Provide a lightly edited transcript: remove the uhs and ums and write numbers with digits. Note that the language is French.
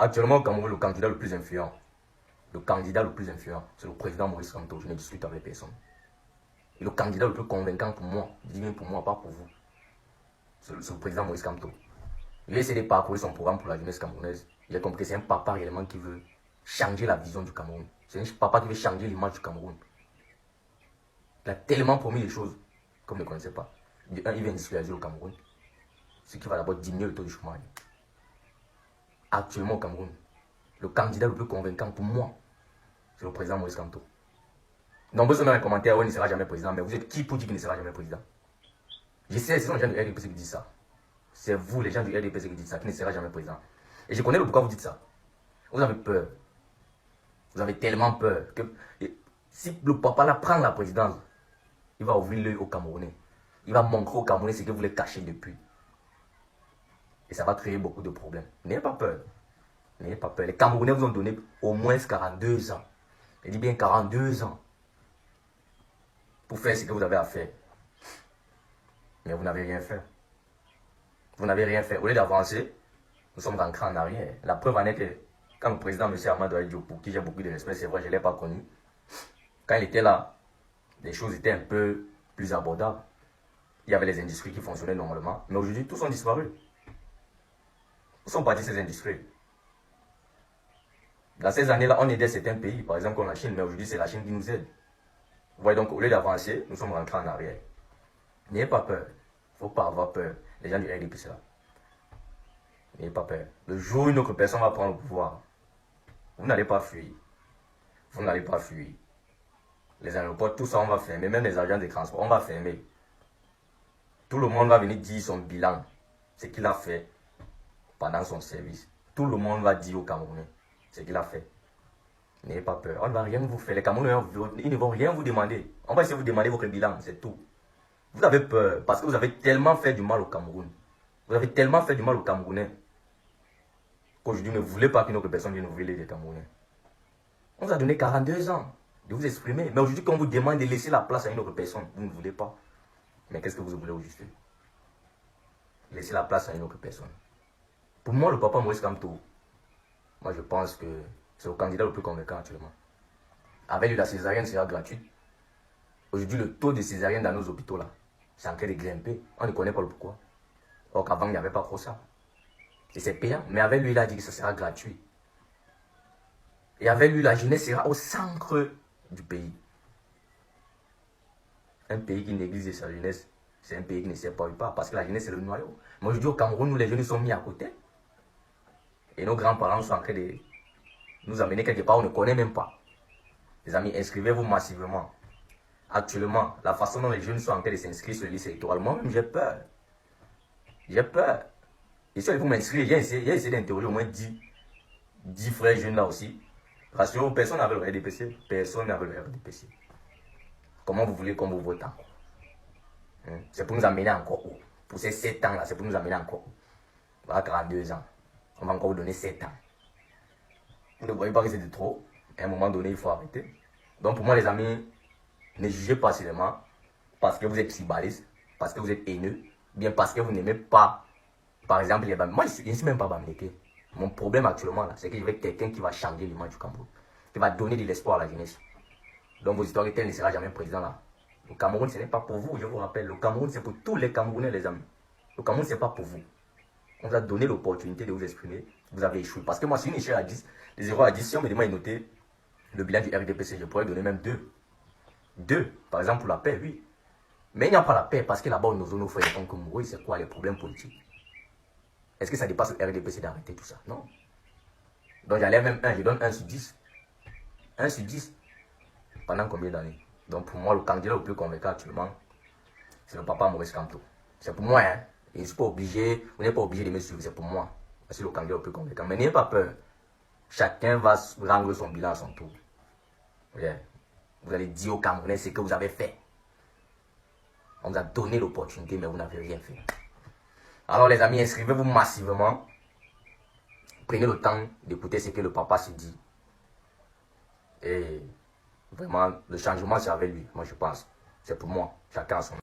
Actuellement, au Cameroun, le candidat le plus influent, c'est le président Maurice Kamto. Je ne discute avec personne. Et le candidat le plus convaincant pour moi, je dis bien pour moi, pas pour vous, c'est le président Maurice Kamto. Il a essayé de parcourir son programme pour la jeunesse camerounaise. Il a compris que c'est un papa réellement qui veut changer la vision du Cameroun. C'est un papa qui veut changer l'image du Cameroun. Il a tellement promis des choses comme ne connaissait pas. Il vient industrialiser le Cameroun, ce qui va d'abord diminuer le taux de chômage. Actuellement au Cameroun, le candidat le plus convaincant pour moi, c'est le président Maurice Kamto. Nombreux sont dans les commentaires, il ne sera jamais président, mais vous êtes qui pour dire qu'il ne sera jamais président? Je sais, ce sont les gens du RDPC qui disent ça. C'est vous, les gens du RDPC qui dites ça, qui ne sera jamais président. Et je connais le pourquoi vous dites ça. Vous avez peur. Vous avez tellement peur que si le papa là prend la présidence, il va ouvrir l'œil aux Camerounais. Il va montrer aux Camerounais ce que vous voulez cacher depuis. Et ça va créer beaucoup de problèmes. N'ayez pas peur. N'ayez pas peur. Les Camerounais vous ont donné au moins 42 ans. Je dis bien 42 ans. Pour faire ce que vous avez à faire. Mais vous n'avez rien fait. Vous n'avez rien fait. Au lieu d'avancer, nous sommes rentrés en arrière. La preuve en est que quand le président M. Amadou Diop, pour qui j'ai beaucoup de respect, c'est vrai, je ne l'ai pas connu. Quand il était là, les choses étaient un peu plus abordables. Il y avait les industries qui fonctionnaient normalement. Mais aujourd'hui, tous sont disparus. Où sont partis ces industries? Dans ces années-là, on aidait certains pays, par exemple comme la Chine, mais aujourd'hui, c'est la Chine qui nous aide. Vous voyez donc, au lieu d'avancer, nous sommes rentrés en arrière. N'ayez pas peur. Il ne faut pas avoir peur. Les gens du RDPC là. N'ayez pas peur. Le jour où une autre personne va prendre le pouvoir, vous n'allez pas fuir. Vous n'allez pas fuir. Les aéroports, tout ça, on va fermer. Même les agents de transport, on va fermer. Tout le monde va venir dire son bilan, ce qu'il a fait pendant son service. Tout le monde va dire aux Camerounais ce qu'il a fait. N'ayez pas peur. On ne va rien vous faire. Les Camerounais, ils ne vont rien vous demander. On va essayer de vous demander votre bilan, c'est tout. Vous avez peur parce que vous avez tellement fait du mal au Cameroun. Vous avez tellement fait du mal aux Camerounais qu'aujourd'hui, ne voulez pas qu'une autre personne vienne ouvrir les Camerounais. On vous a donné 42 ans de vous exprimer. Mais aujourd'hui, quand on vous demande de laisser la place à une autre personne, vous ne voulez pas. Mais qu'est-ce que vous voulez au juste? Laisser la place à une autre personne. Pour moi, le papa Maurice Kamto, moi je pense que c'est le candidat le plus convaincant actuellement. Avec lui, la césarienne sera gratuite. Aujourd'hui, le taux de césarienne dans nos hôpitaux là, c'est en train de grimper. On ne connaît pas le pourquoi. Or qu'avant, il n'y avait pas trop ça. Et c'est payant. Mais avec lui, il a dit que ça sera gratuit. Et avec lui, la jeunesse sera au centre du pays. Un pays qui néglige sa jeunesse, c'est un pays qui ne sert pas parce que la jeunesse, c'est le noyau. Moi, je dis au Cameroun, nous, les jeunes sont mis à côté. Et nos grands-parents sont en train de nous amener quelque part où on ne connaît même pas. Les amis, inscrivez-vous massivement. Actuellement, la façon dont les jeunes sont en train de s'inscrire sur les listes électorales, moi-même, j'ai peur. J'ai peur. Et si vous m'inscrire, j'ai essayé d'interroger au moins 10 frères jeunes là aussi. Rassurez-vous, personne n'avait le RDPC. Personne n'avait le RDPC. Comment vous voulez qu'on vous vote encore? C'est pour nous amener encore où? Pour ces 7 ans là, c'est pour nous amener encore où? Voilà, 42 ans. On va encore vous donner 7 ans. Vous ne voyez pas que c'est de trop? À un moment donné, il faut arrêter. Donc pour moi, les amis, ne jugez pas seulement parce que vous êtes tribaliste, parce que vous êtes haineux, bien parce que vous n'aimez pas, par exemple, les Bamileke. Moi, je ne suis même pas Bamileke. Mon problème actuellement, là, c'est que je veux quelqu'un qui va changer l'image du Cameroun, qui va donner de l'espoir à la jeunesse. Donc vos histoires ne sera jamais président là. Le Cameroun, ce n'est pas pour vous, je vous rappelle. Le Cameroun, c'est pour tous les Camerounais, les amis. Le Cameroun, ce n'est pas pour vous. On vous a donné l'opportunité de vous exprimer. Vous avez échoué. Parce que moi, si une échelle à 10, de 0 à 10, si on me demande de noter le bilan du RDPC, je pourrais donner même 2. 2, par exemple, pour la paix, oui. Mais il n'y a pas la paix parce que là-bas, on nous fait répondre comme oui, c'est quoi les problèmes politiques? Est-ce que ça dépasse le RDPC d'arrêter tout ça? Non. Donc j'enlève même 1, je donne 1 sur 10. 1 sur 10. Pendant combien d'années? Donc pour moi, le candidat le plus convaincant actuellement, c'est le papa Maurice Kamto. C'est pour moi, hein. Et je ne suis pas obligé, vous n'êtes pas obligé de me suivre, c'est pour moi. C'est le candidat le plus convaincant. Mais n'ayez pas peur. Chacun va rendre son bilan à son tour. Yeah. Vous allez dire aux Camerounais ce que vous avez fait. On vous a donné l'opportunité, mais vous n'avez rien fait. Alors les amis, inscrivez-vous massivement. Prenez le temps d'écouter ce que le papa se dit. Et vraiment, le changement, c'est avec lui, moi je pense. C'est pour moi. Chacun a son